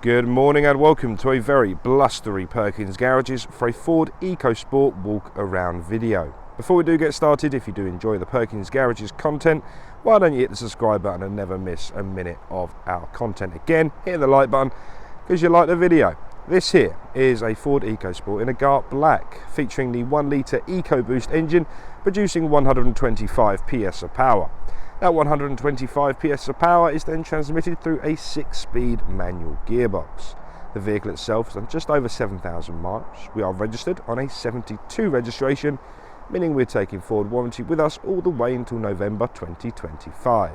Good morning and welcome to a very blustery Perkins Garages for a Ford EcoSport walk around video. Before we do get started, if you do enjoy the Perkins Garages content, why don't you hit the subscribe button and never miss a minute of our content. Again, hit the like button because you like the video. This here is a Ford EcoSport in a dark black, featuring the 1 litre EcoBoost engine producing 125 PS of power. That 125 PS of power is then transmitted through a 6-speed manual gearbox. The vehicle itself is on just over 7,000 miles. We are registered on a 72 registration, meaning we're taking Ford warranty with us all the way until November 2025.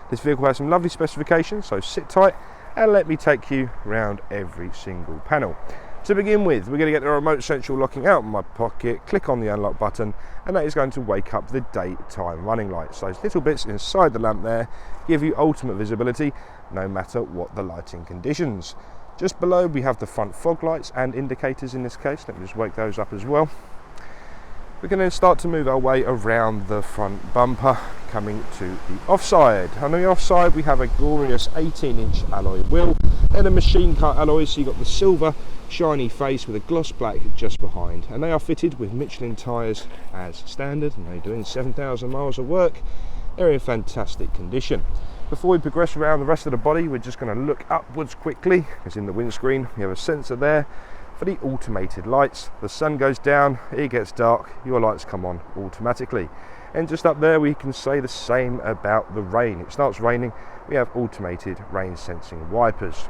This vehicle has some lovely specifications, so sit tight and let me take you around every single panel. To begin with, we're going to get the remote central locking out of my pocket, click on the unlock button, and that is going to wake up the daytime running lights. Those little bits inside the lamp there give you ultimate visibility no matter what the lighting conditions. Just below we have the front fog lights and indicators in this case. Let me just wake those up as well. We can then start to move our way around the front bumper, coming to the offside. On the offside we have a glorious 18-inch alloy wheel and a machine cut alloy, so you've got the silver shiny face with a gloss black just behind, and they are fitted with Michelin tyres as standard, and they're doing 7,000 miles of work. They're in fantastic condition. Before we progress around the rest of the body, we're just going to look upwards quickly, because in the windscreen we have a sensor there for the automated lights. The sun goes down, it gets dark, your lights come on automatically. And just up there we can say the same about the rain. It starts raining, we have automated rain sensing wipers.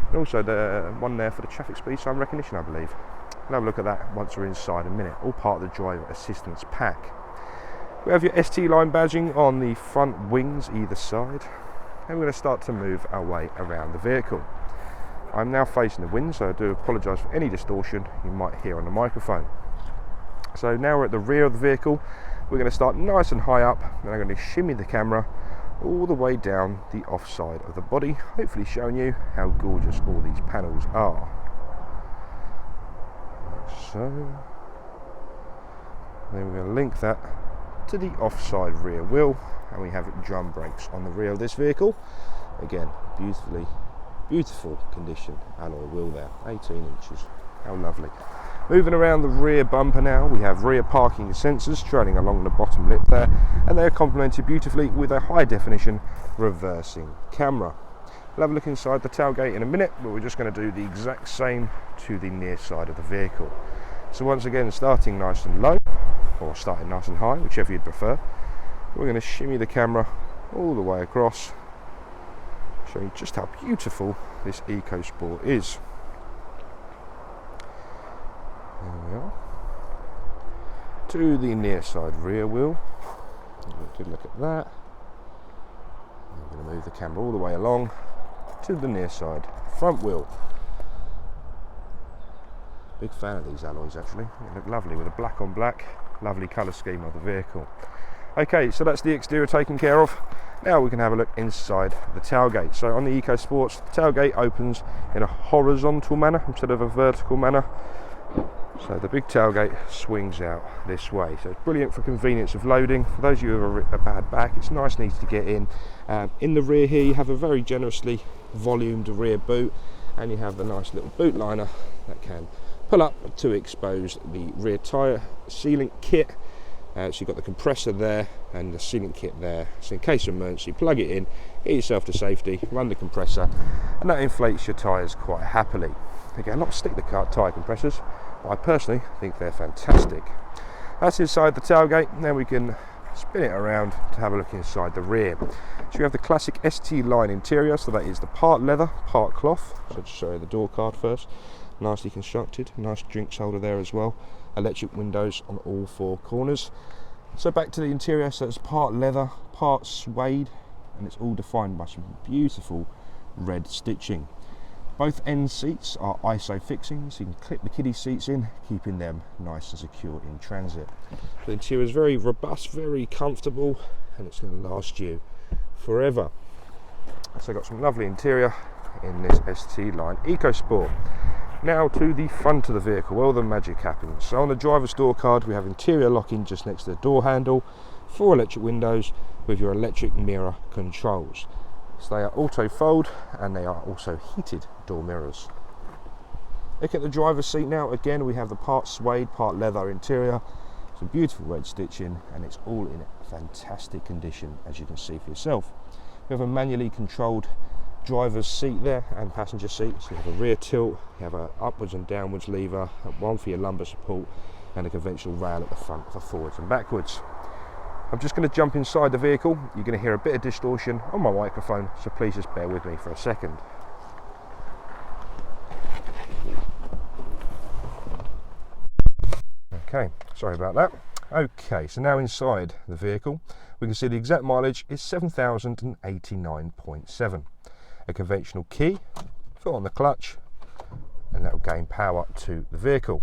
And also the one there for the traffic speed sign recognition, I believe. We'll have a look at that once we're inside in a minute, all part of the driver assistance pack. We have your ST line badging on the front wings either side, and we're going to start to move our way around the vehicle. I'm now facing the wind, so I do apologise for any distortion you might hear on the microphone. So now we're at the rear of the vehicle. We're going to start nice and high up, and I'm going to shimmy the camera all the way down the offside of the body, hopefully showing you how gorgeous all these panels are. So then we're going to link that to the offside rear wheel, and we have drum brakes on the rear of this vehicle. Again, beautiful condition alloy wheel there, 18 inches, how lovely. Moving around the rear bumper now, we have rear parking sensors trailing along the bottom lip there, and they're complemented beautifully with a high definition reversing camera. We'll have a look inside the tailgate in a minute, but we're just going to do the exact same to the near side of the vehicle. So once again, starting nice and low, or starting nice and high, whichever you'd prefer, we're going to shimmy the camera all the way across, showing just how beautiful this EcoSport is. There we are. To the near side rear wheel. Good look at that. I'm going to move the camera all the way along to the near side front wheel. Big fan of these alloys actually. They look lovely with a black on black, lovely colour scheme of the vehicle. Okay, so that's the exterior taken care of. Now we can have a look inside the tailgate. So on the EcoSports, the tailgate opens in a horizontal manner instead of a vertical manner. So the big tailgate swings out this way. So it's brilliant for convenience of loading. For those of you who have a bad back, it's nice and easy to get in. In the rear here you have a very generously volumed rear boot, and you have the nice little boot liner that can pull up to expose the rear tyre sealant kit. So you've got the compressor there and the sealant kit there, so in case of emergency, plug it in, get yourself to safety, run the compressor, and that inflates your tyres quite happily. Again, a lot of stick-the-car tyre compressors, but I personally think they're fantastic. That's inside the tailgate. Now we can spin it around to have a look inside the rear. So we have the classic ST line interior, so that is the part leather, part cloth. So just show you the door card first. Nicely constructed, nice drinks holder there as well. Electric windows on all 4 corners. So back to the interior, so it's part leather, part suede, and it's all defined by some beautiful red stitching. Both end seats are ISO fixings, so you can clip the kiddie seats in, keeping them nice and secure in transit. The interior is very robust, very comfortable, and it's going to last you forever. So I've got some lovely interior in this ST line EcoSport. Now to the front of the vehicle, where the magic happens. So on the driver's door card we have interior locking just next to the door handle, 4 electric windows with your electric mirror controls. So they are auto fold and they are also heated door mirrors. Look at the driver's seat now. Again, we have the part suede, part leather interior. Some beautiful red stitching, and it's all in fantastic condition, as you can see for yourself. We have a manually controlled driver's seat there and passenger seat. So you have a rear tilt, you have a upwards and downwards lever, one for your lumbar support, and a conventional rail at the front for forwards and backwards. I'm just going to jump inside the vehicle. You're going to hear a bit of distortion on my microphone, so please just bear with me for a second. Okay, sorry about that. Okay, so now inside the vehicle, we can see the exact mileage is 7,089.7. A conventional key, foot on the clutch, and that will gain power to the vehicle.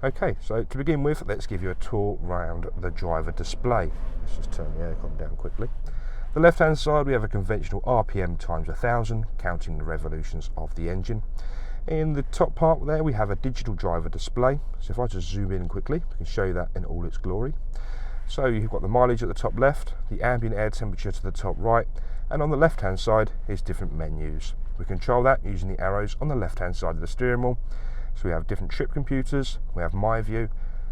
Okay, so to begin with, let's give you a tour around the driver display. Let's just turn the aircon down quickly. The left hand side, we have a conventional RPM times 1000, counting the revolutions of the engine. In the top part there, we have a digital driver display. So if I just zoom in quickly, we can show you that in all its glory. So you've got the mileage at the top left, the ambient air temperature to the top right, and on the left hand side is different menus. We control that using the arrows on the left hand side of the steering wheel. So we have different trip computers, we have My View.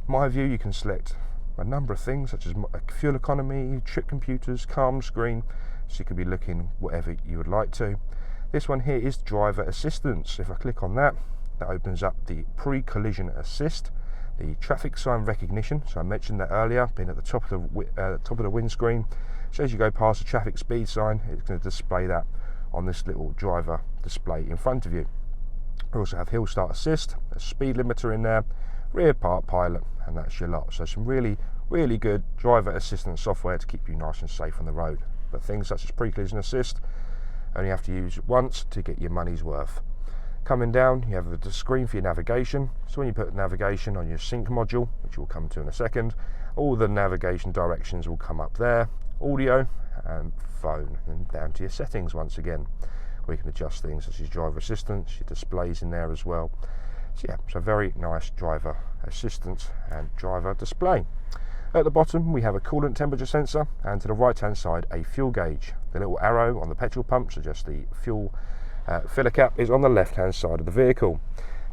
My View, you can select a number of things such as fuel economy, trip computers, calm screen, so you can be looking whatever you would like to. This one here is driver assistance. If I click on that, that opens up the pre-collision assist, the traffic sign recognition. So I mentioned that earlier, being at the top of the windscreen. So as you go past the traffic speed sign, it's going to display that on this little driver display in front of you. We also have hill start assist, a speed limiter in there, rear park pilot, and that's your lot. So some really good driver assistance software to keep you nice and safe on the road. But things such as pre-collision assist, only have to use it once to get your money's worth. Coming down, you have the screen for your navigation. So when you put navigation on your sync module, which we'll come to in a second, all the navigation directions will come up there. Audio and phone, and down to your settings once again. We can adjust things such as driver assistance, your displays in there as well. So yeah, so very nice driver assistance and driver display. At the bottom, we have a coolant temperature sensor, and to the right hand side, a fuel gauge. The little arrow on the petrol pump suggests the fuel filler cap is on the left hand side of the vehicle.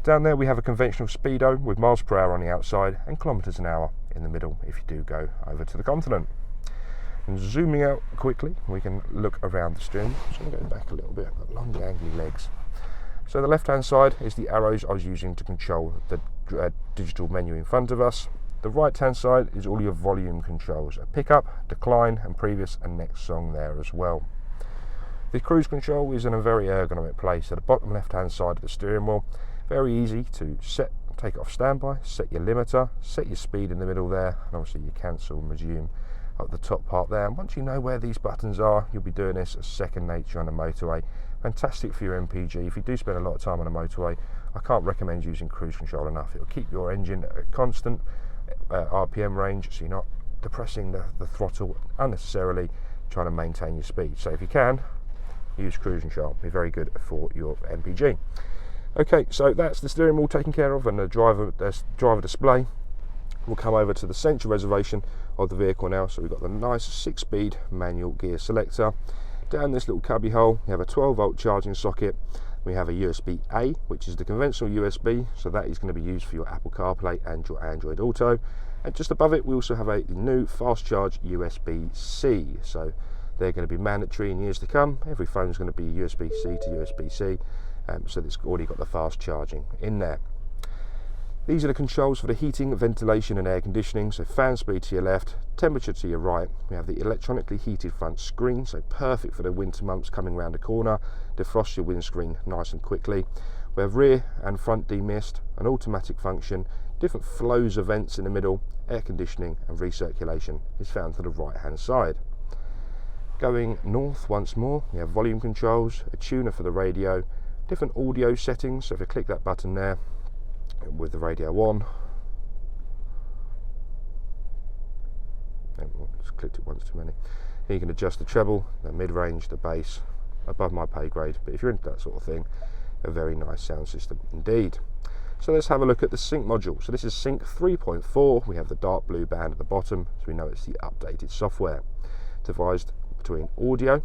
Down there, we have a conventional speedo with miles per hour on the outside and kilometers an hour in the middle if you do go over to the continent. And zooming out quickly, we can look around the steering. So I'm going to go back a little bit. I've got long dangly legs. So the left hand side is the arrows I was using to control the digital menu in front of us. The right hand side is all your volume controls, a pickup, decline, and previous and next song there as well. The cruise control is in a very ergonomic place at the bottom left hand side of the steering wheel. Very easy to set, take it off standby, set your limiter, set your speed in the middle there, and obviously you cancel and resume at the top part there. And once you know where these buttons are, you'll be doing this as second nature on a motorway. Fantastic for your MPG. If you do spend a lot of time on a motorway, I can't recommend using cruise control enough. It'll keep your engine at a constant RPM range, so you're not depressing the throttle unnecessarily, trying to maintain your speed. So if you can, use cruise control. It'll be very good for your MPG. Okay, so that's the steering wheel taken care of, and the driver display. We'll come over to the central reservation of the vehicle now. So we've got the nice 6-speed manual gear selector. Down this little cubby hole, we have a 12-volt charging socket. We have a USB-A, which is the conventional USB, so that is going to be used for your Apple CarPlay and your Android Auto. And just above it, we also have a new fast charge USB-C. So they're going to be mandatory in years to come. Every phone is going to be USB-C to USB-C, so it's already got the fast charging in there. These are the controls for the heating, ventilation and air conditioning. So fan speed to your left, temperature to your right. We have the electronically heated front screen, so perfect for the winter months coming around the corner. Defrost your windscreen nice and quickly. We have rear and front demist, an automatic function, different flows of vents in the middle, air conditioning and recirculation is found to the right hand side. Going north once more, we have volume controls, a tuner for the radio, different audio settings. So if I click that button there, with the radio on, just clicked it once too many. Here you can adjust the treble, the mid-range, the bass, above my pay grade, but if you're into that sort of thing, a very nice sound system indeed. So let's have a look at the sync module. So this is sync 3.4. We have the dark blue band at the bottom, so we know it's the updated software. Devised between audio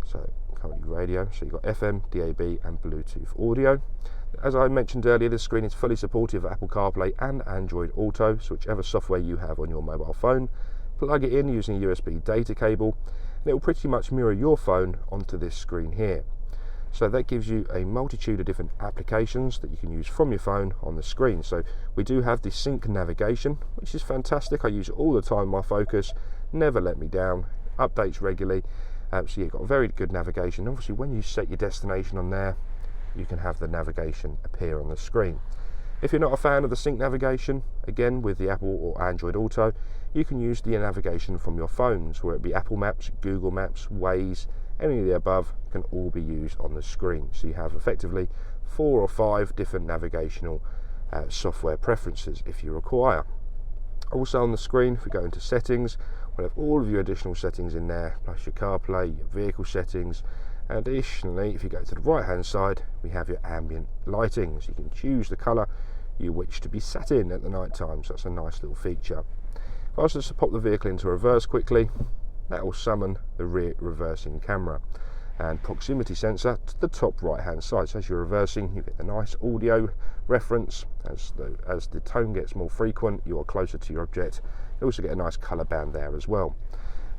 So currently radio, so you've got FM, DAB and Bluetooth audio. As I mentioned earlier, this screen is fully supportive of Apple CarPlay and Android Auto, so whichever software you have on your mobile phone, plug it in using a USB data cable and it will pretty much mirror your phone onto this screen here. So that gives you a multitude of different applications that you can use from your phone on the screen. So we do have the sync navigation, which is fantastic. I use it all the time, my Focus, never let me down, updates regularly. So you've got very good navigation. Obviously when you set your destination on there, you can have the navigation appear on the screen. If you're not a fan of the sync navigation, again with the Apple or Android Auto, you can use the navigation from your phones, whether it be Apple Maps, Google Maps, Waze, any of the above can all be used on the screen. So you have effectively 4 or 5 different navigational software preferences if you require. Also on the screen, if we go into settings, we'll have all of your additional settings in there, plus your CarPlay, your vehicle settings. Additionally, if you go to the right hand side, we have your ambient lighting, so you can choose the colour you wish to be sat in at the night time. So that's a nice little feature. If I was just to pop the vehicle into reverse quickly, that will summon the rear reversing camera and proximity sensor to the top right hand side. So as you're reversing, you get the nice audio reference. As the tone gets more frequent, you are closer to your object. You also get a nice colour band there as well.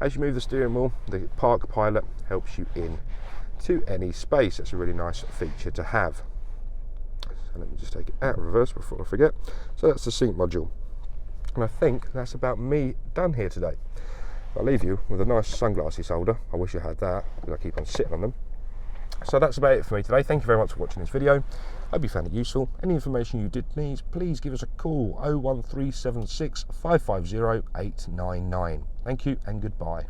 As you move the steering wheel, the Park Pilot helps you in to any space. That's a really nice feature to have. So let me just take it out of reverse before I forget. So that's the sync module. And I think that's about me done here today. I'll leave you with a nice sunglasses holder. I wish I had that, because I keep on sitting on them. So that's about it for me today. Thank you very much for watching this video. Hope you found it useful. Any information you did need, please give us a call, 01376 550 899. Thank you and goodbye.